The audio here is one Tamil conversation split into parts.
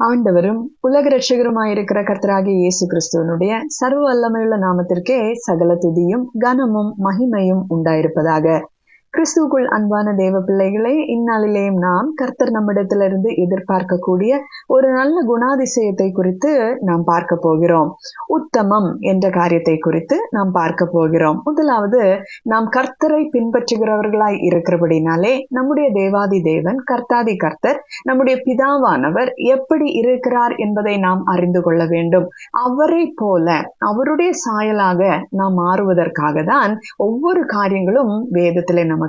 ஆண்டவரும் உலக இரட்சகருமாயிருக்கிற கர்த்தராகிய இயேசு கிறிஸ்துவனுடைய சர்வ வல்லமையுள்ள நாமத்திற்கே சகல துதியும் கனமும் மகிமையும் உண்டாயிருப்பதாக. கிறிஸ்துவுக்குள் அன்பான தேவ பிள்ளைகளே, இந்நாளிலேயும் நாம் கர்த்தர் நம்மிடத்திலிருந்து எதிர்பார்க்கக்கூடிய ஒரு நல்ல குணாதிசயத்தை குறித்து நாம் பார்க்க போகிறோம். உத்தமம் என்ற காரியத்தை குறித்து நாம் பார்க்க போகிறோம். முதலாவது, நாம் கர்த்தரை பின்பற்றுகிறவர்களாய் இருக்கிறபடினாலே நம்முடைய தேவாதி தேவன் கர்த்தாதி கர்த்தர் நம்முடைய பிதாவானவர் எப்படி இருக்கிறார் என்பதை நாம் அறிந்து கொள்ள வேண்டும். அவரை போல அவருடைய சாயலாக நாம் மாறுவதற்காக தான் ஒவ்வொரு காரியங்களும் வேதத்திலே நமக்கு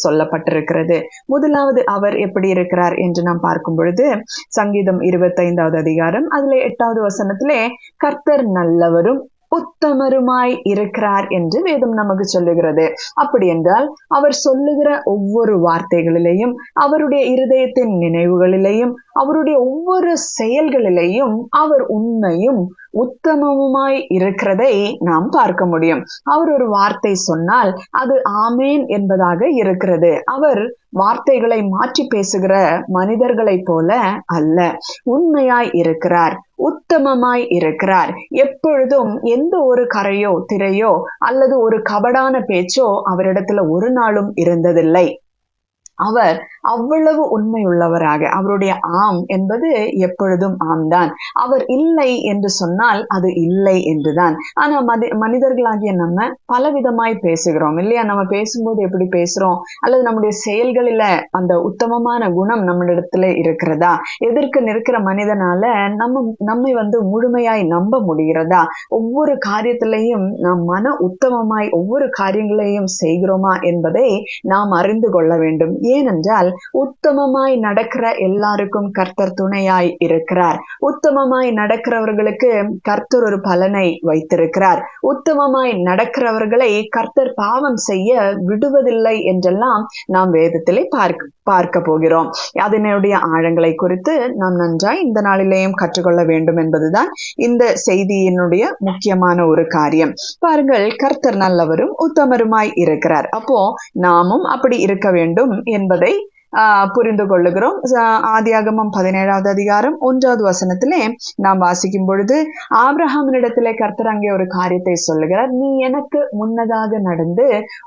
சொல்லப்பட்டிருக்கிறது. முதலாவது, அவர் எப்படி இருக்கிறார் என்று நாம் பார்க்கும் பொழுது சங்கீதம் 25வது அதிகாரம் அதுல 8வது வசனத்திலே கர்த்தர் நல்லவரும் உத்தமருமாய் இருக்கிறார் என்று வேதம் நமக்கு சொல்லுகிறது. அப்படி என்றால் அவர் சொல்லுகிற ஒவ்வொரு வார்த்தைகளிலேயும், அவருடைய இருதயத்தின் நினைவுகளிலேயும், அவருடைய ஒவ்வொரு செயல்களிலேயும் அவர் உண்மையும் உத்தமமுமாய் இருக்கிறதை நாம் பார்க்க முடியும். அவர் ஒரு வார்த்தை சொன்னால் அது ஆமேன் என்பதாக இருக்கிறது. அவர் வார்த்தைகளை மாற்றி பேசுகிற மனிதர்களைப் போல அல்ல. உண்மையாய் இருக்கிறார், உத்தமமாய் இருக்கிறார். எப்பொழுதும் எந்த ஒரு கரையோ திரையோ அல்லது ஒரு கபடான பேச்சோ அவரிடத்துல ஒரு நாளும் இருந்ததில்லை. அவர் அவ்வளவு உண்மையுள்ளவராக, அவருடைய ஆம் என்பது எப்பொழுதும் ஆம் தான். அவர் இல்லை என்று சொன்னால் அது இல்லை என்றுதான். ஆனா மனிதர்களாகிய நம்ம பலவிதமாய் பேசுகிறோம் இல்லையா? நம்ம பேசும்போது எப்படி பேசுறோம், அல்லது நம்முடைய செயல்களில அந்த உத்தமமான குணம் நம்மளிடத்துல இருக்கிறதா? எதிர்க்க நிற்கிற மனிதனால நம்மை முழுமையாய் நம்ப முடிகிறதா? ஒவ்வொரு காரியத்திலையும் நாம் மன உத்தமமாய் ஒவ்வொரு காரியங்களையும் செய்கிறோமா என்பதை நாம் அறிந்து கொள்ள வேண்டும். ஏனென்றால் உத்தமமாய் நடக்கிற எல்லாருக்கும் கர்த்தர் துணையாய் இருக்கிறார். உத்தமமாய் நடக்கிறவர்களுக்கு கர்த்தர் ஒரு பலனை வைத்திருக்கிறார். உத்தமமாய் நடக்கிறவர்களை கர்த்தர் பாவம் செய்ய விடுவதில்லை என்றெல்லாம் நாம் வேதத்திலே பார்க்க போகிறோம். அதனுடைய ஆழங்களை குறித்து நாம் நன்றாய் இந்த நாளிலேயும் கற்றுக்கொள்ள வேண்டும் என்பதுதான் இந்த செய்தியினுடைய முக்கியமான ஒரு காரியம். பாருங்கள், கர்த்தர் நல்லவரும் உத்தமருமாய் இருக்கிறார். அப்போ நாமும் அப்படி இருக்க வேண்டும் என்பதை புரிந்து கொள்ளுகிறோம். ஆதியாகமம் 17வது அதிகாரம் 1வது வசனத்திலே நாம் வாசிக்கும் பொழுது ஆபிரகாமினிடத்திலே கர்த்தர் அங்கே ஒரு காரியத்தை சொல்லுகிறார். நீ எனக்கு முன்னதாக நடந்து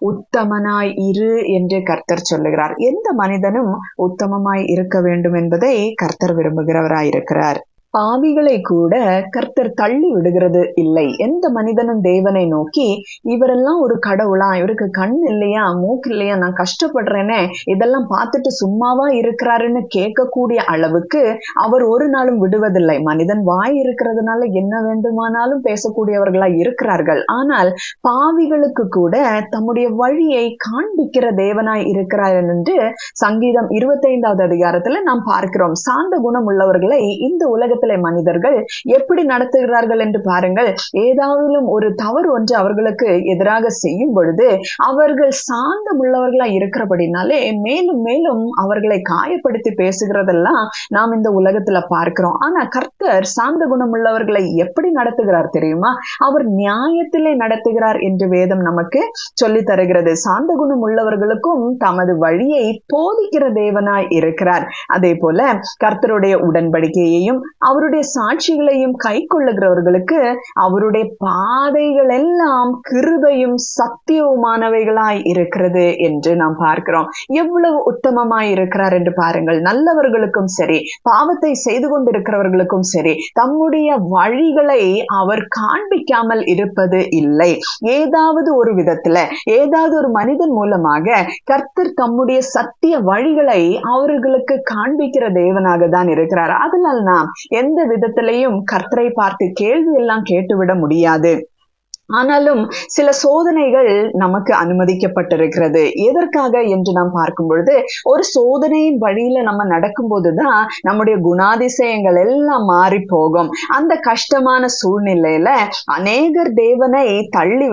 உத்தமனாய் இரு என்று கர்த்தர் சொல்லுகிறார். எந்த மனிதனும் உத்தமமாய் இருக்க வேண்டும் என்பதை கர்த்தர் விரும்புகிறவராயிருக்கிறார். பாவிகளை கூட கர்த்தர் தள்ளி விடுகிறது இல்லை. எந்த மனிதனும் தேவனை நோக்கி இவரெல்லாம் ஒரு கடவுளா, இவருக்கு கண் இல்லையா, மூக்கு இல்லையா, நான் கஷ்டப்படுறேனே, இதெல்லாம் பார்த்துட்டு சும்மாவா இருக்கிறாருன்னு கேட்கக்கூடிய அளவுக்கு அவர் ஒரு நாளும் விடுவதில்லை. மனிதன் வாய் இருக்கிறதுனால என்ன வேண்டுமானாலும் பேசக்கூடியவர்களா இருக்கிறார்கள். ஆனால் பாவிகளுக்கு கூட தம்முடைய வழியை காண்பிக்கிற தேவனாய் இருக்கிறார் என்று சங்கீதம் 25வது அதிகாரத்துல நாம் பார்க்கிறோம். சாந்த குணம் உள்ளவர்களை இந்த உலக மனிதர்கள் எப்படி நடத்துகிறார்கள் என்று பாருங்கள். ஏதாவது ஒரு தவறு ஒன்று அவர்களுக்கு எதிராக செய்யும் பொழுது அவர்கள் சாந்தம் உள்ளவர்களா இருக்கிறபடினாலே மேலும் மேலும் அவர்களை காயப்படுத்தி பேசுகிறதெல்லாம் நாம் இந்த உலகத்துல பார்க்கிறோம். ஆனா கர்த்தர் சாந்த குணம் உள்ளவர்களை எப்படி நடத்துகிறார் தெரியுமா? அவர் நியாயத்திலே நடத்துகிறார் என்று வேதம் நமக்கு சொல்லி தருகிறது. சாந்த குணம் உள்ளவர்களுக்கும் தமது வழியை போதிக்கிற தேவனாய் இருக்கிறார். அதே போல கர்த்தருடைய உடன்படிக்கையையும் அவருடைய சாட்சிகளையும் கை கொள்ளுகிறவர்களுக்கு அவருடைய பாதைகள் எல்லாம் கிருபையும் சத்தியவுமானவைகளாய் இருக்கிறது என்று நாம் பார்க்கிறோம். எவ்வளவு உத்தமமாய் இருக்கிறார் என்று பாருங்கள். நல்லவர்களுக்கும் சரி, பாவத்தை செய்து கொண்டிருக்கிறவர்களுக்கும் சரி, தம்முடைய வழிகளை அவர் காண்பிக்காமல் இருப்பது இல்லை. ஏதாவது ஒரு விதத்துல, ஏதாவது ஒரு மனிதன் மூலமாக கர்த்தர் தம்முடைய சத்திய வழிகளை அவர்களுக்கு காண்பிக்கிற தேவனாக தான் இருக்கிறார். அதனால் நாம் எந்த விதத்திலையும் கர்த்தரை பார்த்து கேள்வி எல்லாம் கேட்டுவிட முடியாது. ஆனாலும் சில சோதனைகள் நமக்கு அனுமதிக்கப்பட்டிருக்கிறது. எதற்காக என்று நாம் பார்க்கும் பொழுது, ஒரு சோதனையின் வழியில நம்ம நடக்கும் போதுதான் நம்முடைய குணாதிசயங்கள் எல்லாம் மாறி போகும். அந்த கஷ்டமான சூழ்நிலையில அநேகர் தேவனை தள்ளி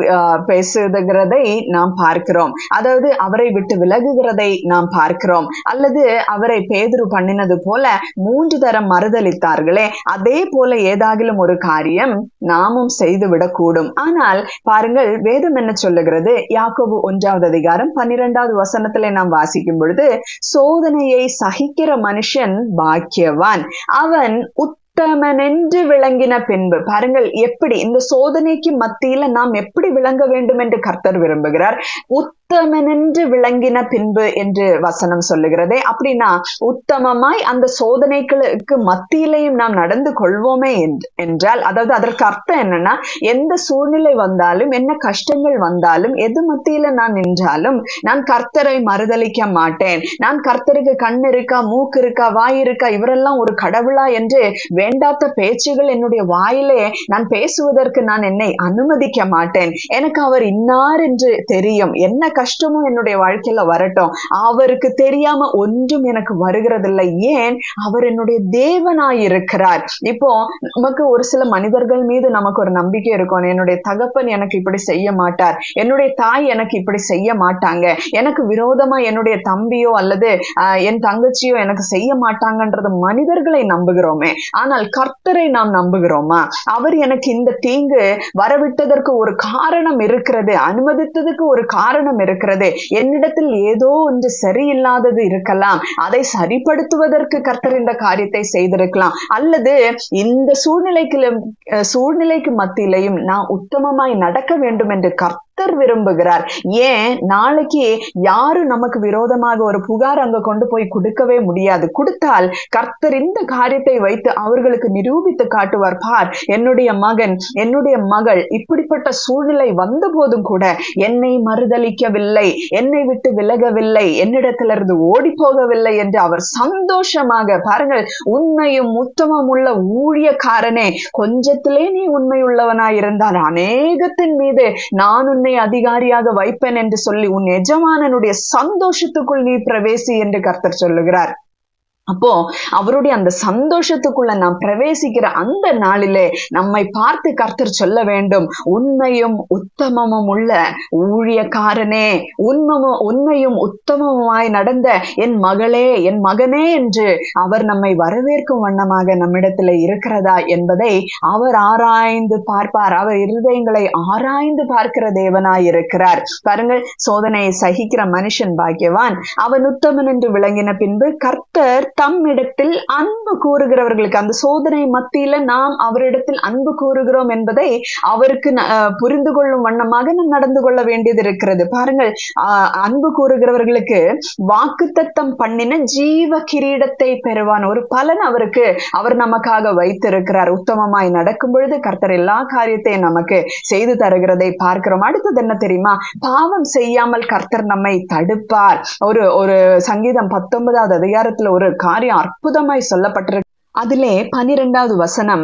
பேசுகிறதை நாம் பார்க்கிறோம். அதாவது அவரை விட்டு விலகுகிறதை நாம் பார்க்கிறோம். அல்லது அவரை பேதுரு பண்ணினது போல 3 தரம் மறுதலித்தார்களே, அதே போல ஏதாகிலும் ஒரு காரியம் நாமும் செய்து விடக்கூடும். ஆனால் ஆனால் பாருங்கள், வேதம் என்ன சொல்லுகிறது? யாக்கோபு 1:12 நாம் வாசிக்கும் பொழுது, சோதனையை சகிக்கிற மனுஷன் பாக்கியவான், அவன் உத்தமனென்று விளங்கின பின்பு. பாருங்கள், எப்படி இந்த சோதனைக்கு மத்தியில நாம் எப்படி விளங்க வேண்டும் என்று கர்த்தர் விரும்புகிறார். உத்தமனென்று விளங்கின பின்பு என்று வசனம் சொல்லுகிறதே. அப்படின்னா உத்தமமாய் அந்த சோதனைகளுக்கு மத்தியிலையும் நாம் நடந்து கொள்வோமே என்றால், அதாவது அதற்கு அர்த்தம் என்னன்னா, எந்த சூழ்நிலை வந்தாலும், என்ன கஷ்டங்கள் வந்தாலும், எது மத்தியில நான் நின்றாலும் நான் கர்த்தரை மறுதலிக்க மாட்டேன். நான் கர்த்தருக்கு கண் இருக்கா, மூக்கு இருக்கா, வாய் இருக்கா, இவரெல்லாம் ஒரு கடவுளா என்று வேண்டாத பேச்சுகள் என்னுடைய வாயிலே நான் பேசுவதற்கு நான் என்னை அனுமதிக்க மாட்டேன். எனக்கு அவர் இன்னார் என்று தெரியும். என்ன கஷ்டமும் என்னுடைய வாழ்க்கையில வரட்டும், அவருக்கு தெரியாம ஒன்றும் எனக்கு வருகிறதில்லை. ஏன்? அவர் என்னுடைய தேவனாயிருக்கிறார். இப்போ நமக்கு ஒரு சில மனிதர்கள் மீது நமக்கு ஒரு நம்பிக்கை இருக்கும். என்னுடைய தகப்பன் எனக்கு இப்படி செய்ய மாட்டார், என்னுடைய தாய் எனக்கு இப்படி செய்ய மாட்டாங்க, எனக்கு விரோதமா என்னுடைய தம்பியோ அல்லது என் தங்கச்சியோ எனக்கு செய்ய மாட்டாங்கன்றது மனிதர்களை நம்புகிறோமே. ஆனால் கர்த்தரை நாம் நம்புகிறோமா? அவர் எனக்கு இந்த தீங்கு வரவிட்டதற்கு ஒரு காரணம் இருக்கிறது, அனுமதித்ததுக்கு ஒரு காரணம் இருக்கிறது. என்னிடத்தில் ஏதோ ஒன்று சரியில்லாதது இருக்கலாம், அதை சரிப்படுத்துவதற்கு கர்த்தர் இந்த காரியத்தை செய்திருக்கலாம். அல்லது இந்த சூழ்நிலைக்கு மத்தியிலையும் நான் உத்தமமாய் நடக்க வேண்டும் என்று கர்த்தர் விரும்புகிறார். ஏன்? நாளைக்கு யாரும் நமக்கு விரோதமாக ஒரு புகார் அங்க கொண்டு போய் கொடுக்கவே முடியாது. கொடுத்தால் கர்த்தர் இந்த காரியத்தை வைத்து அவர்களுக்கு நிரூபித்து காட்டுவார். பார், என்னுடைய மகன், என்னுடைய மகள் இப்படிப்பட்ட சூழ்நிலை வந்த போதும் கூட என்னை மறுதலிக்கவில்லை, என்னை விட்டு விலகவில்லை, என்னிடத்திலிருந்து ஓடி போகவில்லை என்று அவர் சந்தோஷமாக, பாருங்கள், உண்மையும் உத்தமம் உள்ள ஊழியக்காரனே, கொஞ்சத்திலே நீ உண்மையுள்ளவனாயிருந்தால் அநேகத்தின் மீது நான் உன்னை அதிகாரியாக வைப்பேன் என்று சொல்லி உன் எஜமானனுடைய சந்தோஷத்துக்குள் நீ பிரவேசி என்று கர்த்தர் சொல்லுகிறார். அப்போ அவருடைய அந்த சந்தோஷத்துக்குள்ள நாம் பிரவேசிக்கிற அந்த நாளிலே நம்மை பார்த்து கர்த்தர் சொல்ல வேண்டும், உண்மையும் உத்தமமும் உள்ள ஊழியக்காரனே, உண்மையும் உத்தமமாய் நடந்த என் மகளே, என் மகனே என்று அவர் நம்மை வரவேற்கும் வண்ணமாக நம்மிடத்துல இருக்கிறதா என்பதை அவர் ஆராய்ந்து பார்ப்பார். அவர் இருதயங்களை ஆராய்ந்து பார்க்கிற தேவனாய் இருக்கிறார். பாருங்கள், சோதனையை சகிக்கிற மனுஷன் பாக்கியவான், அவன் உத்தமன் என்று விளங்கின பின்பு கர்த்தர் தம்மிடத்தில் அன்பு கூறுகிறவர்களுக்கு, அந்த சோதனை மத்தியில நாம் அவரிடத்தில் அன்பு கூறுகிறோம் என்பதை அவருக்கு புரிந்து கொள்ளும் வண்ணமாக நாம் நடந்து கொள்ள வேண்டியது இருக்கிறது. பாருங்கள், அன்பு கூறுகிறவர்களுக்கு வாக்குத்தத்தம் பண்ணின ஜீவ கிரீடத்தை பெறுவான். ஒரு பலன் அவர் நமக்காக வைத்திருக்கிறார். உத்தமமாய் நடக்கும் பொழுது கர்த்தர் எல்லா காரியத்தையும் நமக்கு செய்து தருகிறதை பார்க்கிறோம். அடுத்தது என்ன தெரியுமா? பாவம் செய்யாமல் கர்த்தர் நம்மை தடுப்பார். ஒரு சங்கீதம் 19 ஒரு காரியம் அற்புதமாய் சொல்லப்பட்டிருக்கு. அதிலே 12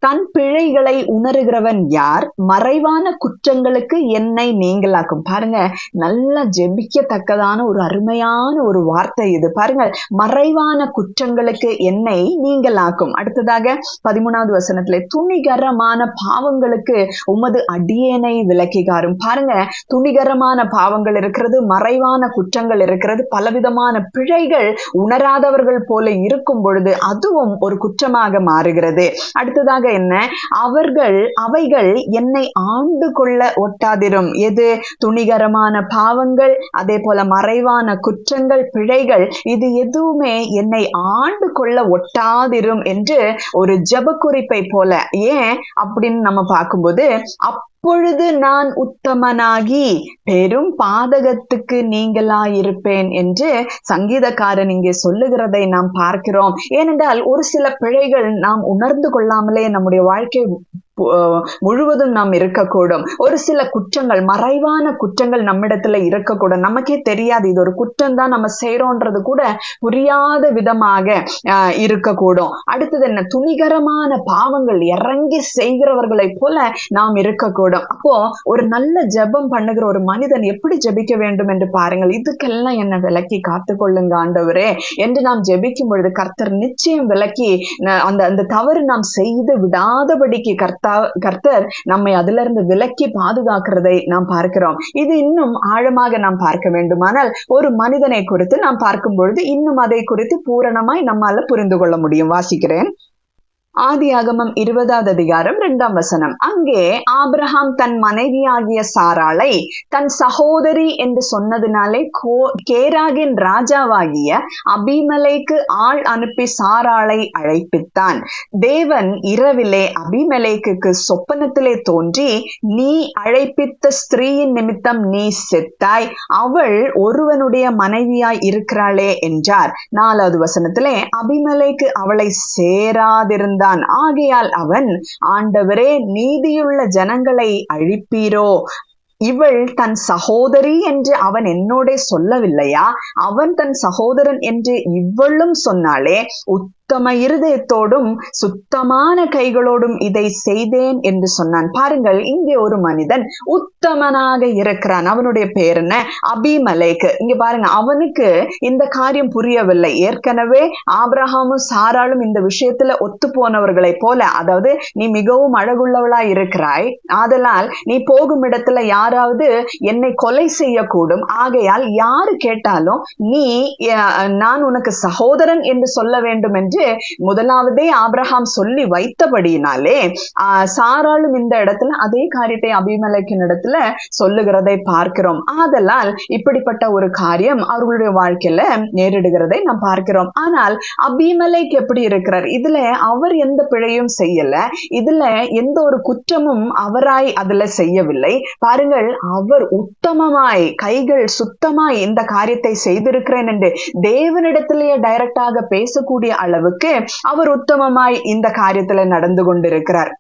தன் பிழைகளை உணர்கிறவன் யார்? மறைவான குற்றங்களுக்கு என்னை நீங்களாக்கும். பாருங்க, நல்லா ஜெபிக்கத்தக்கதான ஒரு அருமையான ஒரு வார்த்தை இது. பாருங்க, மறைவான குற்றங்களுக்கு என்னை நீங்களாக்கும். அடுத்ததாக 13 துணிகரமான பாவங்களுக்கு உமது அடியேனை விலக்கிகாரும். பாருங்க, துணிகரமான பாவங்கள் இருக்கிறது, மறைவான குற்றங்கள் இருக்கிறது, பலவிதமான பிழைகள் உணராதவர்கள் போல இருக்கும் பொழுது அதுவும் ஒரு குற்றமாக மாறுகிறது. அடுத்ததாக என்ன? அவைகள் என்னை ஆண்டு கொள்ள ஒட்டாதிரும். எது? துணிகரமான பாவங்கள், அதே போல மறைவான குற்றங்கள், பிழைகள், இது எதுவுமே என்னை ஆண்டு கொள்ள ஒட்டாதிரும் என்று ஒரு ஜெப குறிப்பை போல. ஏன் அப்படின்னு நம்ம பார்க்கும்போது, அப்பொழுது நான் உத்தமனாகி பெரும் பாதகத்துக்கு நீங்களாயிருப்பேன் என்று சங்கீதக்காரன் இங்கே சொல்லுகிறதை நாம் பார்க்கிறோம். ஏனென்றால் ஒரு சில பிழைகள் நாம் உணர்ந்து கொள்ளாமலே நம்முடைய வாழ்க்கை முழுவதும் நாம் இருக்கக்கூடும். ஒரு சில குற்றங்கள், மறைவான குற்றங்கள் நம்மிடத்துல இருக்கக்கூடும். நமக்கே தெரியாது இது ஒரு குற்றம் தான் நம்ம செய்யறோன்றது கூட புரியாத விதமாக இருக்கக்கூடும். அடுத்தது என்ன? துணிகரமான பாவங்கள் இறங்கி செய்கிறவர்களை போல நாம் இருக்கக்கூடும். அப்போ ஒரு நல்ல ஜெபம் பண்ணுகிற ஒரு மனிதன் எப்படி ஜெபிக்க வேண்டும் என்று பாருங்கள். இதுக்கெல்லாம் என்ன விலக்கி காத்துக்கொள்ளுங்க ஆண்டவரே என்று நாம் ஜெபிக்கும் பொழுது கர்த்தர் நிச்சயம் விலக்கி அந்த தவறு நாம் செய்து விடாதபடிக்கு கர்த்தர் நம்மை அதிலிருந்து விலக்கி பாதுகாக்கிறதை நாம் பார்க்கிறோம். இது இன்னும் ஆழமாக நாம் பார்க்க வேண்டுமானால் ஒரு மனிதனை குறித்து நாம் பார்க்கும் பொழுது இன்னும் அதை குறித்து பூரணமாய் நம்மால புரிந்து கொள்ள முடியும். வாசிக்கிறேன். ஆதியாகமம் 20வது அதிகாரம் 2ஆம் வசனம். அங்கே ஆபிரகாம் தன் மனைவியாகிய சாராளை தன் சகோதரி என்று சொன்னதினாலே கேராகின் ராஜாவாகிய அபிமெலேக்கு ஆள் அனுப்பி சாராளை அழைப்பித்தான். தேவன் இரவிலே அபிமெலேக்குக்கு சொப்பனத்திலே தோன்றி, நீ அழைப்பித்த ஸ்திரீயின் நிமித்தம் நீ செத்தாய், அவள் ஒருவனுடைய மனைவியாய் இருக்கிறாளே என்றார். 4வது வசனத்திலே அபிமெலேக்கு அவளை சேராதிருந்த. ஆகையால் அவன், ஆண்டவரே, நீதியுள்ள ஜனங்களை அழிப்பீரோ? இவள் தன் சகோதரி என்று அவன் என்னோட சொல்லவில்லையா? அவன் தன் சகோதரன் என்று இவளும் சொன்னாலே, உத்தம இருதயத்தோடும் சுத்தமான கைகளோடும் இதை செய்தேன் என்று சொன்னான். பாருங்கள், இங்கே ஒரு மனிதன் உத்தமனாக இருக்கிறான். அவனுடைய பேர் என்ன? அபிமெலேக்கு. இங்க பாருங்க, அவனுக்கு இந்த காரியம் புரியவில்லை. ஏற்கனவே ஆபிரகாமும் சாராளும் இந்த விஷயத்துல ஒத்து போனவர்களை போல, அதாவது நீ மிகவும் அழகுள்ளவளாய் இருக்கிறாய், ஆதலால் நீ போகும் இடத்துல யாராவது என்னை கொலை செய்யக்கூடும், ஆகையால் யாரு கேட்டாலும் நீ நான் உனக்கு சகோதரன் என்று சொல்ல வேண்டும் என்று முதலாவதே ஆபிரகாம் சொல்லி வைத்தபடியினாலே சாராளும் இந்த இடத்துல அதே காரியத்தை அபிமெலேக்கின் இடத்துல சொல்லுகிறதை பார்க்கிறோம். ஆதலால் இப்படிப்பட்ட ஒரு காரியம் அவர்களுடைய வாழ்க்கையில நேரிடுகிறதை நாம் பார்க்கிறோம். ஆனால் அபிமெலேக் எப்படி இருக்கிறார்? இதுல அவர் எந்த பிழையும் செய்யல, இதுல எந்த ஒரு குற்றமும் அவராய் அதுல செய்யவில்லை. பாருங்கள், அவர் உத்தமமாய் கைகள் சுத்தமாய் இந்த காரியத்தை செய்திருக்கிறேன் என்று தேவனிடத்திலேயே டைரக்டாக பேசக்கூடிய அளவுக்கு அவர் உத்தமமாய் இந்த காரியத்துல நடந்து கொண்டிருக்கிறார்.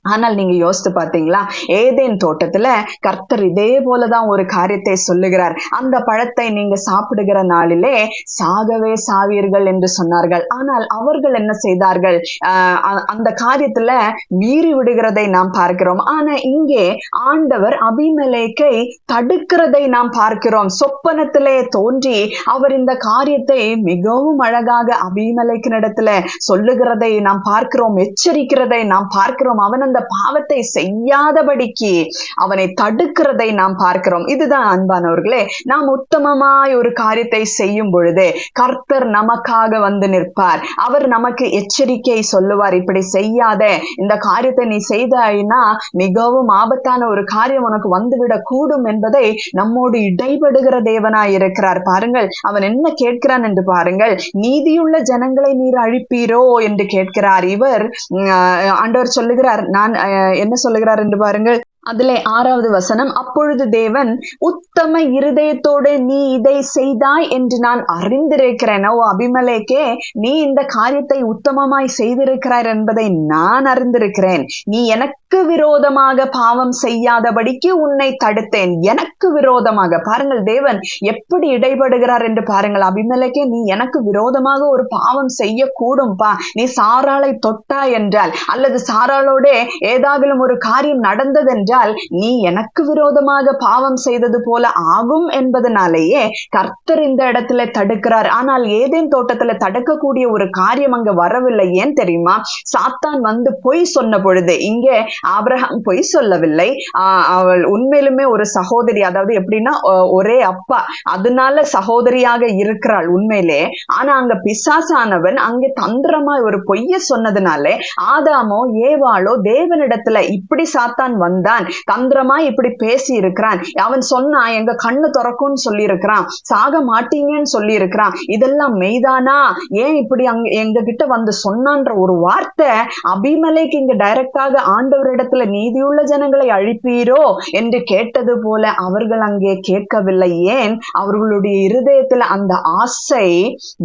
ஆனால் நீங்க யோசித்து பார்த்தீங்களா? ஏதேன் தோட்டத்துல கர்த்தர் இதே போலதான் ஒரு காரியத்தை சொல்லுகிறார். அந்த பழத்தை நீங்க சாப்பிடுகிற நாளிலே சாகவே சாவீர்கள் என்று சொன்னார்கள். ஆனால் அவர்கள் என்ன செய்தார்கள்? அந்த காரியத்துல மீறி விடுகிறதை நாம் பார்க்கிறோம். ஆனா இங்கே ஆண்டவர் அபிமெலேக்கை தடுக்கிறதை நாம் பார்க்கிறோம். சொப்பனத்திலே தோன்றி அவர் இந்த காரியத்தை மிகவும் அழகாக அபிமெலேக்கினிடத்துல சொல்லுகிறதை நாம் பார்க்கிறோம், எச்சரிக்கிறதை நாம் பார்க்கிறோம். அவன் அந்த பாவத்தை செய்யாதபடிக்கு அவனை தடுக்கிறதை நாம் பார்க்கிறோம். இதுதான் அன்பானவர்களே, நாம் உத்தமமாய் ஒரு காரியத்தை செய்யும் பொழுது கர்த்தர் நமக்காக வந்து நிற்பார். அவர் நமக்கு எச்சரிக்கை சொல்லுவார், இப்படி செய்யாத, இந்த காரியத்தை நீ செய்தாயினா மிகவும் ஆபத்தான ஒரு காரியம் உனக்கு வந்துவிடக் கூடும் என்பதை நம்மோடு இடைபடுகிற தேவனாய் இருக்கிறார். பாருங்கள், அவன் என்ன கேட்கிறான் என்று பாருங்கள். நீதியுள்ள ஜனங்களை நீர் அழிப்பீரோ என்று கேட்கிறார். இவர் ஆண்டவர் சொல்லுகிறார், நான் என்ன சொல்லுகிறார் என்று பாருங்கள். அதிலே 6வது வசனம், அப்பொழுது தேவன், உத்தம இருதயத்தோடு நீ இதை செய்தாய் என்று நான் அறிந்திருக்கிறேன். ஓ அபிமெலேக்கே, நீ இந்த காரியத்தை உத்தமமாய் செய்திருக்கிறாய் என்பதை நான் அறிந்திருக்கிறேன். நீ எனக்கு விரோதமாக பாவம் செய்யாதபடிக்கு உன்னை தடுத்தேன். எனக்கு விரோதமாக. பாருங்கள், தேவன் எப்படி இடைபடுகிறார் என்று பாருங்கள். அபிமெலேக்கே, நீ எனக்கு விரோதமாக ஒரு பாவம் செய்யக்கூடும்பா. நீ சாராளை தொட்டாய் என்றால், அல்லது சாராளோட ஏதாகிலும் ஒரு காரியம் நடந்ததென்றால், நீ எனக்கு விரோதமாக பாவம் செய்தது போல ஆகும் என்பதனாலேயே கர்த்தர் இந்த இடத்துல தடுக்கிறார். ஆனால் ஏதேன் தோட்டத்துல தடுக்கக்கூடிய ஒரு காரியம் அங்க வரவில்லை. ஏன் தெரியுமா? சாத்தான் வந்து பொய் சொன்ன பொழுது, இங்கே ஆபிரகாம் பொய் சொல்லவில்லை. அவள் உண்மையிலுமே ஒரு சகோதரி, அதாவது எப்படின்னா ஒரே அப்பா, அதனால சகோதரியாக இருக்கிறாள் உண்மையிலே. ஆனா அங்க பிசாசானவன் அங்கே தந்திரமாய் ஒரு பொய்ய சொன்னதுனாலே ஆதாமோ ஏவாளோ தேவனிடத்துல இப்படி சாத்தான் வந்தான், தந்திரமா இப்படி பேசி இருக்கிறான், அவன் சொன்னா எங்க கண்ணு திறக்கும்னு சொல்லி இருக்கிறான், சாக மாட்டீங்கன்னு சொல்லி இருக்கிறான், இதெல்லாம் மெய்தானா, ஏன் இப்படி எங்க கிட்ட வந்து சொன்னான்ற ஒரு வார்த்தை அபிமெலேக்கு இங்க டைரக்டாக ஆண்டவரிடத்துல நீதியுள்ள ஜனங்களை அழிப்பீரோ என்று கேட்டது போல அவர்கள் அங்கே கேட்கவில்லை. ஏன்? அவர்களுடைய இருதயத்துல அந்த ஆசை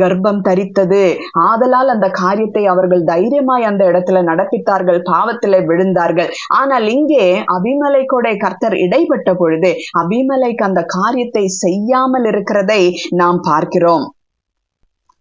கர்ப்பம் தரித்தது. ஆதலால் அந்த காரியத்தை அவர்கள் தைரியமாய் அந்த இடத்துல நடப்பித்தார்கள், பாவத்திலே விழுந்தார்கள். ஆனால் இங்கே அபிமெலேக்கோட கர்த்தர் இடைப்பட்ட பொழுது அபிமெலேக் அந்த காரியத்தை செய்யாமல் இருக்கிறதை நாம் பார்க்கிறோம்.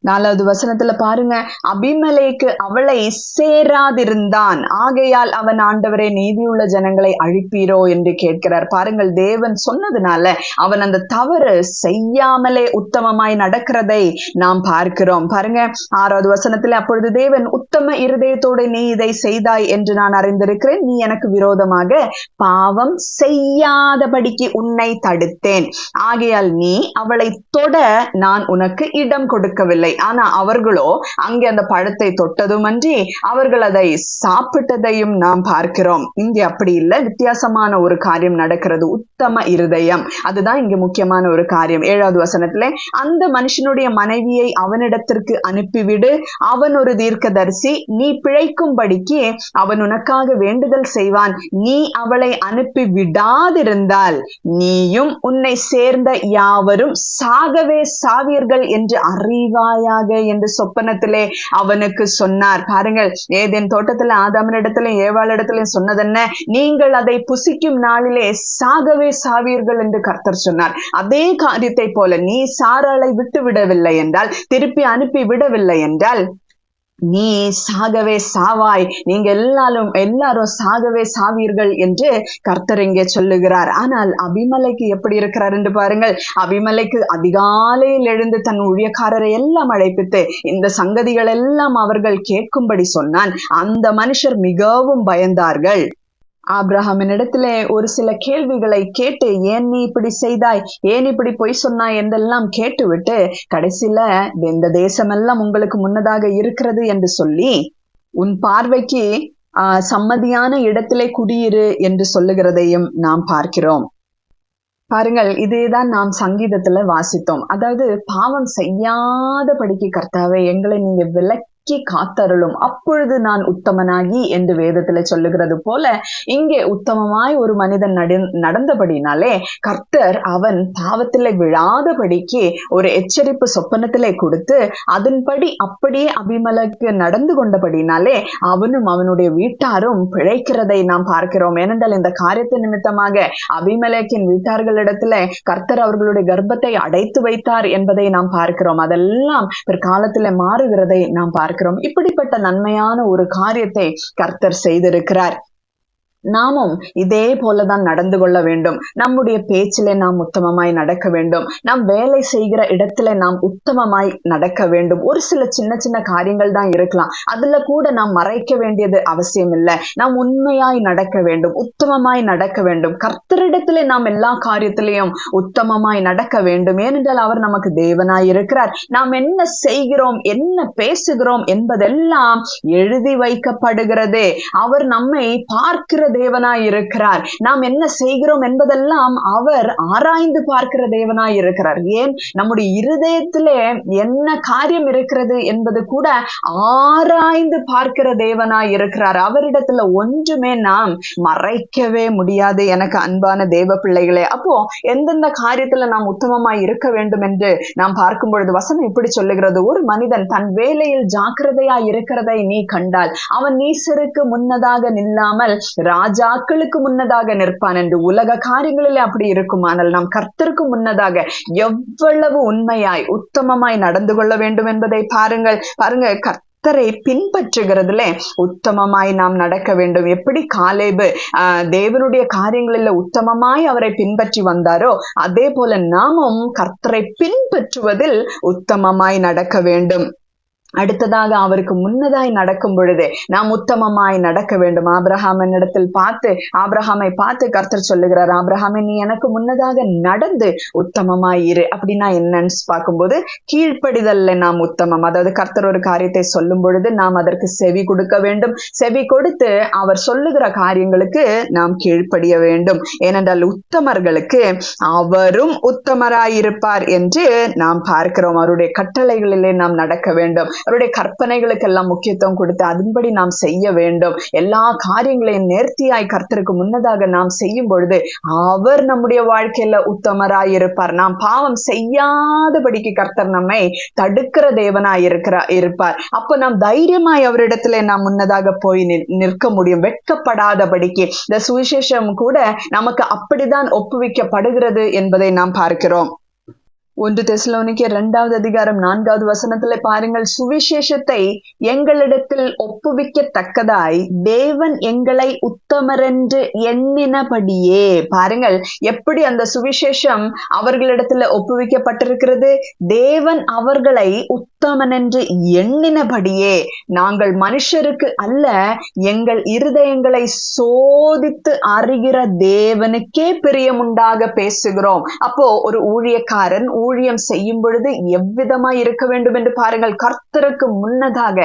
4வது வசனத்துல பாருங்க, அபிமெலேக்கு அவளை சேராதிருந்தான், ஆகையால் அவன், ஆண்டவரே, நீதியுள்ள ஜனங்களை அழிப்பீரோ என்று கேட்கிறார். பாருங்கள், தேவன் சொன்னதுனால அவன் அந்த தவறு செய்யாமலே உத்தமமாய் நடக்கிறதை நாம் பார்க்கிறோம். பாருங்க 6வது வசனத்துல, அப்பொழுது தேவன், உத்தம இருதயத்தோடு நீ இதை செய்தாய் என்று நான் அறிந்திருக்கிறேன், நீ எனக்கு விரோதமாக பாவம் செய்யாதபடிக்கு உன்னை தடுத்தேன், ஆகையால் நீ அவளை தொட நான் உனக்கு இடம் கொடுக்கவில்லை. இல்லை. ஆனா அவர்களோ அங்கே அந்த பழத்தை தொட்டதுமன்றி அவர்கள் அதை சாப்பிட்டதையும் நாம் பார்க்கிறோம். இங்கே அப்படி இல்லை, வித்தியாசமான ஒரு காரியம் நடக்கிறது. உத்தம இருதயம், அதுதான் இங்க முக்கியமான ஒரு காரியம். 7வது வசனத்திலே, அந்த மனுஷனுடைய மனைவியை அவனிடத்திற்கு அனுப்பிவிடு, அவன் ஒரு தீர்க்கதரிசி, நீ பிழைக்கும்படிக்கு அவன் உனக்காக வேண்டுதல் செய்வான். நீ அவளை அனுப்பி விடாதிருந்தால் நீயும் உன்னை சேர்ந்த யாவரும் சாகவே சாவீர்கள் என்று அறிவாயாக என்று சொப்பனத்திலே அவனுக்கு சொன்னார். பாருங்கள், ஏதேன் தோட்டத்துல ஆதாமினிடத்திலும் ஏவாளிடத்திலும் சொன்னதென்ன? நீங்கள் அதை புசிக்கும் நாளிலே சாகவே சாவீர்கள் என்று கர்த்தர் சொன்னார். அதே காரியத்தை போல நீ சாராளை விட்டு விடவில்லை என்றால், திருப்பி அனுப்பி விடவில்லை என்றால், நீ சாகவே சாவாய், நீங்க எல்லாரும் சாகவே சாவீர்கள் என்று கர்த்தர் இங்கே சொல்லுகிறார். ஆனால் அபிமலைக்கு எப்படி இருக்கிறார் என்று பாருங்கள். அபிமலைக்கு அதிகாலையில் எழுந்து தன் ஊழியக்காரரை எல்லாம் அழைப்பித்து இந்த சங்கதிகள் எல்லாம் அவர்கள் கேட்கும்படி சொன்னான். அந்த மனுஷர் மிகவும் பயந்தார்கள். ஆபிரகாமினிடத்திலே ஒரு சில கேள்விகளை கேட்டு, ஏன் நீ இப்படி செய்தாய், ஏன் இப்படி பொய் சொன்னாய் என்றெல்லாம் கேட்டுவிட்டு கடைசியில இந்த தேசமெல்லாம் உங்களுக்கு முன்னதாக இருக்கிறது என்று சொல்லி உன் பார்வைக்கு சம்மதியான இடத்திலே குடியிரு என்று சொல்லுகிறதையும் நாம் பார்க்கிறோம். பாருங்கள், இதுதான் நாம் சங்கீதத்துல வாசித்தோம். அதாவது, பாவம் செய்யாதபடிக்கு கர்த்தாவே எங்களை நீங்க விலக்கி காத்தருளும், அப்பொழுது நான் உத்தமனாகி என்று வேதத்துல சொல்லுகிறது போல இங்கே உத்தமமாய் ஒரு மனிதன் நடந்தபடினாலே கர்த்தர் அவன் பாவத்திலே விழாதபடிக்கு ஒரு எச்சரிப்பு சொப்பனத்திலே கொடுத்து அதன்படி அப்படியே அபிமலைக்கு நடந்து கொண்டபடினாலே அவனும் அவனுடைய வீட்டாரும் பிழைக்கிறதை நாம் பார்க்கிறோம். ஏனென்றால் இந்த காரியத்தின் நிமித்தமாக அபிமலேக்கின் வீட்டார்களிடத்துல கர்த்தர் அவர்களுடைய கர்ப்பத்தை அடைத்து வைத்தார் என்பதை நாம் பார்க்கிறோம். அதெல்லாம் பிற்காலத்திலே மாறுகிறதை நாம் பார்க்கிறோம். இப்படிப்பட்ட நன்மையான ஒரு காரியத்தை கர்த்தர் செய்திருக்கிறார். நாமும் இதே போலதான் நடந்து கொள்ள வேண்டும். நம்முடைய பேச்சிலே நாம் உத்தமமாய் நடக்க வேண்டும். நாம் வேலை செய்கிற இடத்துல நாம் உத்தமமாய் நடக்க வேண்டும். ஒரு சில சின்ன சின்ன காரியங்கள் தான் இருக்கலாம், அதுல கூட நாம் மறைக்க வேண்டியது அவசியம் இல்லை. நாம் உண்மையாய் நடக்க வேண்டும், உத்தமமாய் நடக்க வேண்டும். கர்த்தரிடத்திலே நாம் எல்லா காரியத்திலையும் உத்தமமாய் நடக்க வேண்டும். ஏனென்றால் அவர் நமக்கு தேவனாய் இருக்கிறார். நாம் என்ன செய்கிறோம், என்ன பேசுகிறோம் என்பதெல்லாம் எழுதி வைக்கப்படுகிறது. அவர் நம்மை பார்க்கிற தேவனாய் இருக்கிறார். நாம் என்ன செய்கிறோம் என்பதெல்லாம் அவர் ஆராய்ந்து பார்க்கிற தேவனாய் இருக்கிறார். ஏன், நம்முடைய இருதயத்திலே என்ன காரியம் இருக்கிறது என்பது கூட ஆராய்ந்து பார்க்கிற தேவனாய் இருக்கிறார். அவரிடத்துல ஒன்றுமே நாம் மறைக்கவே முடியாது. எனக்கு அன்பான தேவ பிள்ளைகளே, அப்போ எந்தெந்த காரியத்துல நாம் உத்தமமாய் இருக்க வேண்டும் என்று நாம் பார்க்கும் பொழுது வசனம் இப்படி சொல்லுகிறது. ஒரு மனிதன் தன் வேலையில் ஜாக்கிரதையாய் இருக்கிறதை நீ கண்டால் அவன் நீசருக்கு முன்னதாக நில்லாமல் ராஜாக்களுக்கு முன்னதாக நிற்பான் என்று. உலக காரியங்களிலே அப்படி இருக்குமானால் நாம் கர்த்தருக்கு முன்னதாக எவ்வளவு உண்மையாய் உத்தமமாய் நடந்து கொள்ள வேண்டும் என்பதை பாருங்கள். கர்த்தரை பின்பற்றுகிறதுல உத்தமமாய் நாம் நடக்க வேண்டும். எப்படி காலேபு தேவனுடைய காரியங்களில் உத்தமமாய் அவரை பின்பற்றி வந்தாரோ அதே போல நாமும் கர்த்தரை பின்பற்றுவதில் உத்தமமாய் நடக்க வேண்டும். அடுத்ததாக அவருக்கு முன்னதாய் நடக்கும் பொழுது நாம் உத்தமமாய் நடக்க வேண்டும். ஆபிரகாமை பார்த்து கர்த்தர் சொல்லுகிறார், ஆபிரகாமே நீ எனக்கு முன்னதாக நடந்து உத்தமமாய் இரு. அப்படின்னா என்னன்னு பார்க்கும்போது கீழ்ப்படிதல்ல நாம் உத்தமம். அதாவது கர்த்தர் ஒரு காரியத்தை சொல்லும் பொழுது நாம் அதற்கு செவி கொடுக்க வேண்டும். செவி கொடுத்து அவர் சொல்லுகிற காரியங்களுக்கு நாம் கீழ்ப்படிய வேண்டும். ஏனென்றால் உத்தமர்களுக்கு அவரும் உத்தமராயிருப்பார் என்று நாம் பார்க்கிறோம். அவருடைய கட்டளைகளிலே நாம் நடக்க வேண்டும். அவருடைய கற்பனைகளுக்கு எல்லாம் முக்கியத்துவம் கொடுத்து அதன்படி நாம் செய்ய வேண்டும். எல்லா காரியங்களையும் நேர்த்தியாய் கர்த்தருக்கு முன்னதாக நாம் செய்யும் பொழுது அவர் நம்முடைய வாழ்க்கையில உத்தமராயிருப்பார். நாம் பாவம் செய்யாதபடிக்கு கர்த்தர் நம்மை தடுக்கிற தேவனாய் இருப்பார். அப்ப நாம் தைரியமாய் அவரிடத்துல நாம் முன்னதாக போய் நிற்க முடியும், வெட்கப்படாதபடிக்கு. இந்த சுவிசேஷம் கூட நமக்கு அப்படிதான் ஒப்புவிக்கப்படுகிறது என்பதை நாம் பார்க்கிறோம். 1 தெசலோனிக்கேயர் 2வது அதிகாரம் 4வது வசனத்துல பாருங்கள், சுவிசேஷத்தை எங்களிடத்தில் ஒப்புவிக்கத்தக்கதாய் தேவன் எங்களை உத்தமரென்று எண்ணினபடியே. பாருங்கள், எப்படி அந்த சுவிசேஷம் அவர்களிடத்துல ஒப்புவிக்கப்பட்டிருக்கிறது. தேவன் அவர்களை உத்தமன் என்று எண்ணினபடியே. நாங்கள் மனுஷருக்கு அல்ல, எங்கள் இருதயங்களை சோதித்து அறிகிற தேவனுக்கே பிரியமுண்டாக பேசுகிறோம். அப்போ ஒரு ஊழியக்காரன் ஊழியம் செய்யும் பொழுது எவ்விதமாய் இருக்க வேண்டும் என்று பாருங்கள். கர்த்தருக்கு முன்னதாக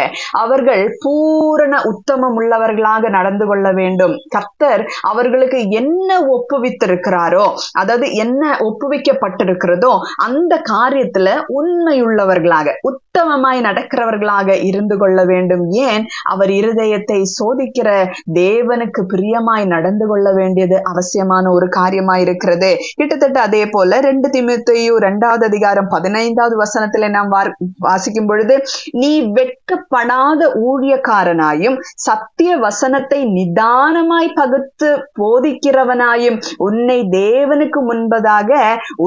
அவர்கள் பூரண உத்தமம் உள்ளவர்களாக நடந்து கொள்ள வேண்டும். கர்த்தர் அவர்களுக்கு என்ன ஒப்புவித்திருக்கிறாரோ, அதாவது என்ன ஒப்புவிக்கப்பட்டிருக்கிறதோ அந்த காரியத்துல உண்மையுள்ளவர்களாக உத்தமமாய் நடக்கிறவர்களாக இருந்து கொள்ள வேண்டும். ஏன்? அவர் இருதயத்தை சோதிக்கிற தேவனுக்கு பிரியமாய் நடந்து கொள்ள வேண்டியது அவசியமான ஒரு காரியமாய் இருக்கிறது. கிட்டத்தட்ட அதே போல 2 தீமோத்தேயு 2வது அதிகாரம் 15வது வசனத்துல நாம் வாசிக்கும் பொழுது, நீ வெட்கப்படாத ஊழியக்காரனாயும் சத்திய வசனத்தை நிதானமாய் பகுத்து போதிக்கிறவனாயும் உன்னை தேவனுக்கு முன்பதாக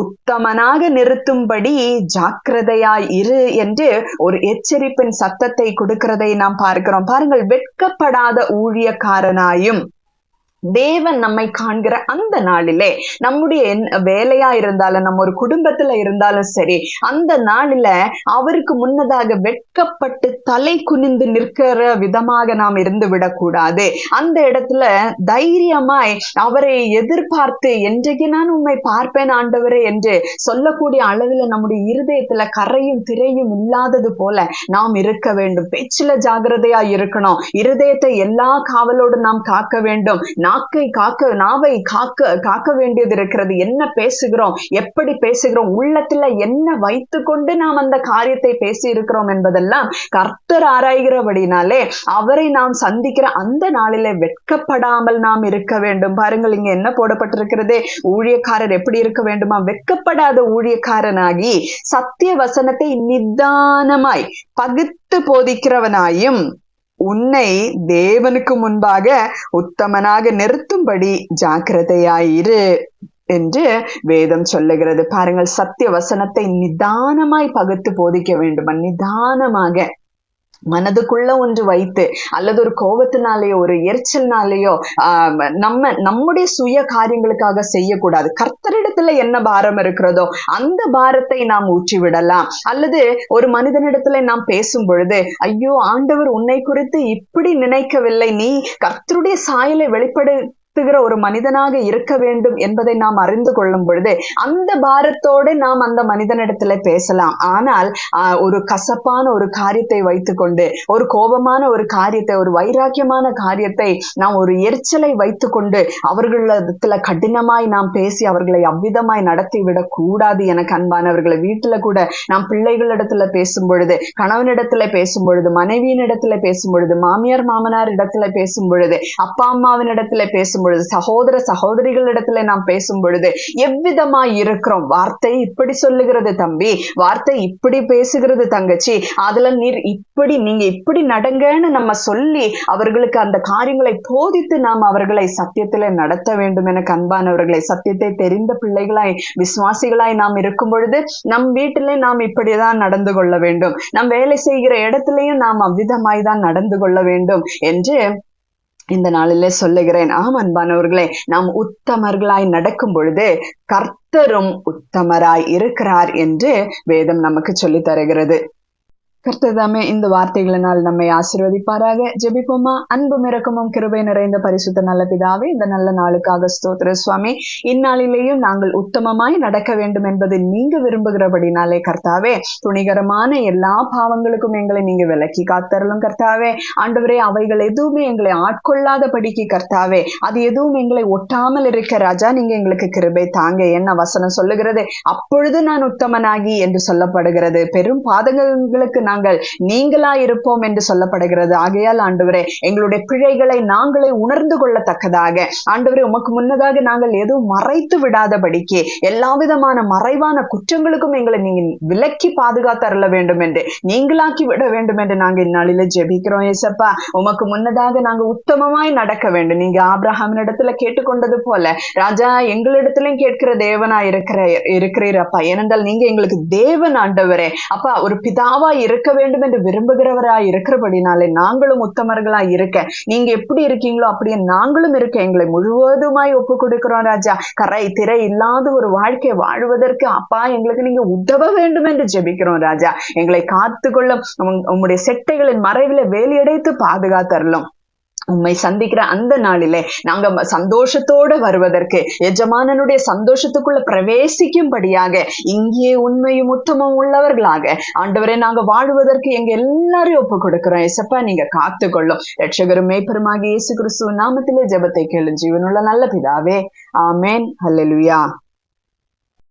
உத்தமனாக நிறுத்தும்படி ஜாக்கிரதையாய் இரு என்று ஒரு எச்சரிப்பின் சத்தத்தை கொடுக்கிறதை நாம் பார்க்கிறோம். பாருங்கள், வெட்கப்படாத ஊழியக்காரனாயும் தேவன் நம்மை காண்கிற அந்த நாளிலே, நம்முடைய வேலையா இருந்தாலும் நம்ம ஒரு குடும்பத்துல இருந்தாலும் சரி, அந்த நாளில அவருக்கு முன்னதாக வெட்கப்பட்டு தலை குனிந்து நிற்கிற விதமாக நாம் இருந்து விடக்கூடாது. அந்த இடத்துல தைரியமாய் அவரை எதிர்பார்த்து, என்றைக்கு நான் உண்மை பார்ப்பேன் ஆண்டவரே என்று சொல்லக்கூடிய அளவில் நம்முடைய இருதயத்துல கரையும் திரையும் இல்லாதது போல நாம் இருக்க வேண்டும். பேச்சுல ஜாகிரதையா இருக்கணும். இருதயத்தை எல்லா காவலோடு நாம் காக்க வேண்டும். நாவை காக்க வேண்டியது இருக்கிறது. என்ன பேசுகிறோம், எப்படி பேசுகிறோம், உள்ளத்துல என்ன வைத்து கொண்டு நாம் அந்த காரியத்தை பேசி இருக்கிறோம் என்பதெல்லாம் கர்த்தர் ஆராய்கிறபடினாலே அவரை நாம் சந்திக்கிற அந்த நாளிலே வெட்கப்படாமல் நாம் இருக்க வேண்டும். பாருங்கள், இங்க என்ன போடப்பட்டிருக்கிறது? ஊழியக்காரர் எப்படி இருக்க வேண்டுமா? வெட்கப்படாத ஊழியக்காரனாகி சத்திய வசனத்தை நிதானமாய் பகுத்து போதிக்கிறவனாயும் உன்னை தேவனுக்கு முன்பாக உத்தமனாக நிறுத்தும்படி ஜாக்கிரதையாயிரு என்று வேதம் சொல்லுகிறது. பாருங்கள், சத்திய வசனத்தை நிதானமாய் பகுத்து போதிக்க வேண்டுமா? நிதானமாக மனதுக்குள்ள ஒன்று வைத்து, அல்லது ஒரு கோபத்தினாலேயோ ஒரு எரிச்சல்னாலேயோ நம்முடைய சுய காரியங்களுக்காக செய்யக்கூடாது. கர்த்தரிடத்துல என்ன பாரம் இருக்கிறதோ அந்த பாரத்தை நாம் ஊற்றி விடலாம். அல்லது ஒரு மனிதனிடத்துல நாம் பேசும் பொழுது, ஐயோ ஆண்டவர் உன்னை குறித்து இப்படி நினைக்கவில்லை, நீ கர்த்தருடைய சாயலை வெளிப்படு ஒரு மனிதனாக இருக்க வேண்டும் என்பதை நாம் அறிந்து கொள்ளும் பொழுது அந்த பாரத்தோடு நாம் அந்த மனிதனிடத்துல பேசலாம். ஆனால் ஒரு கசப்பான ஒரு காரியத்தை வைத்துக்கொண்டு, ஒரு கோபமான ஒரு காரியத்தை, ஒரு வைராக்கியமான காரியத்தை, நாம் ஒரு எரிச்சலை வைத்துக்கொண்டு அவர்களிடத்துல கடினமாய் நாம் பேசி அவர்களை அவ்விதமாய் நடத்தி விடக் கூடாது. எனக்கு அன்பானவர்களை, வீட்டுல கூட நாம் பிள்ளைகளிடத்துல பேசும் பொழுது, கணவனிடத்துல பேசும் பொழுது, மனைவியின் இடத்துல பேசும் பொழுது, மாமியார் மாமனார் இடத்துல பேசும் பொழுது, அப்பா அம்மாவின் இடத்துல பேசும் பொழுது, சகோதர சகோதரிகளிடத்துல நாம் பேசும் பொழுது எவ்விதமாய் இருக்கிறோம்? வார்த்தை இப்படி சொல்லுகிறது தம்பி, வார்த்தை இப்படி பேசுகிறது தங்கச்சி, அதுல நீங்க இப்படி நடங்கன்னு நம்ம சொல்லி அவர்களுக்கு அந்த காரியங்களை போதித்து நாம் அவர்களை சத்தியத்திலே நடத்த வேண்டும். எனக்கு அன்பானவர்களை, சத்தியத்தை தெரிந்த பிள்ளைகளாய் விசுவாசிகளாய் நாம் இருக்கும் பொழுது நம் வீட்டிலே நாம் இப்படிதான் நடந்து கொள்ள வேண்டும். நம் வேலை செய்கிற இடத்திலையும் நாம் அவ்விதமாய் தான் நடந்து கொள்ள வேண்டும் என்று இந்த நாளிலே சொல்லுகிறேன். அன்பானவர்களே, நாம் உத்தமர்களாய் நடக்கும் பொழுது கர்த்தரும் உத்தமராய் இருக்கிறார் என்று வேதம் நமக்கு சொல்லி தருகிறது. கர்த்ததாமே இந்த வார்த்தைகளினால் நம்மை ஆசீர்வதிப்பாராக. ஜெபிப்போமா. அன்பும் இரக்கமும் கிருபை நிறைந்த பரிசுத்த நல்ல பிதாவே, இந்த நல்ல நாளுக்காக ஸ்தோத்திர சுவாமி. இந்நாளிலேயும் நாங்கள் உத்தமமாய் நடக்க வேண்டும் என்பது நீங்க விரும்புகிறபடினாலே கர்த்தாவே, துணிகரமான எல்லா பாவங்களுக்கும் எங்களை நீங்க விலக்கி காத்தரலும் கர்த்தாவே. ஆண்டவரே, அவைகள் எதுவுமே எங்களை ஆட்கொள்ளாதபடிக்கு கர்த்தாவே, அது எதுவும் எங்களை ஒட்டாமல் இருக்க ராஜா நீங்க எங்களுக்கு கிருபை தாங்க. என்ன வசனம் சொல்லுகிறது? அப்பொழுது நான் உத்தமனாகி என்று சொல்லப்படுகிறது. பெரும் பாதகங்களுக்கு நாங்கள் நீங்களா இருப்போம் என்று சொல்லப்படுகிறது. ஆகையால் ஆண்டவரே, எங்களுடைய பிழைகளை நாங்களே உணர்ந்து கொள்ளத்தக்கதாக ஆண்டவரே, உமக்கு முன்னதாக நாங்கள் எதுவும் மறைத்து விடாதபடிக்கு எல்லா விதமான மறைவான குற்றங்களுக்கும் எங்களை நீங்க விலக்கி பாதுகாத்தரல வேண்டும் என்று, நீங்களாக்கி விட வேண்டும் என்று நாங்கள் இந்நாளில ஜெபிக்கிறோம். ஏசப்பா, உமக்கு முன்னதாக நாங்க உத்தமமாய் நடக்க வேண்டும். நீங்க ஆபிரகாமின் இடத்துல கேட்டுக்கொண்டது போல ராஜா எங்களிடத்திலும் கேட்கிற தேவனா இருக்கிறீரப்பா. ஏனென்றால் நீங்க எங்களுக்கு தேவன் ஆண்டவரே. அப்பா, ஒரு பிதாவா இருக்க வேண்டும் என்று விரும்புகிறவராய் இருக்கிறபடினாலே நாங்களும் உத்தமர்களாய் இருக்க நீங்க எப்படி இருக்கீங்களோ அப்படியே நாங்களும் இருக்க எங்களை முழுவதுமாய் ஒப்பு கொடுக்கிறோம் ராஜா. கரை திரை இல்லாத ஒரு வாழ்க்கை வாழ்வதற்கு அப்பா எங்களுக்கு நீங்க உதவ வேண்டும் என்று ஜெபிக்கிறோம் ராஜா. எங்களை காத்துக்கொள்ளும், உம்முடைய செட்டைகளின் மறைவில வேலியடைத்து பாதுகாத்தரலும். உம்மை சந்திக்கிற அந்த நாளிலே நாங்க சந்தோஷத்தோட வருவதற்கு, எஜமானனுடைய சந்தோஷத்துக்குள்ள பிரவேசிக்கும்படியாக, இங்கே உண்மையும் உத்தமம் உள்ளவர்களாக ஆண்டவரே நாங்க வாழுவதற்கு எங்க எல்லாரையும் ஒப்பு கொடுக்கிறோம். ஏசப்பா, நீங்க காத்துக்கொள்ளும். ரட்சகரும் மேய்ப்பருமாகிய இயேசு கிறிஸ்துவின் நாமத்திலே ஜெபத்தை கேளு ஜீவனுள்ள நல்ல பிதாவே. ஆமென். ஹல்லேலூயா.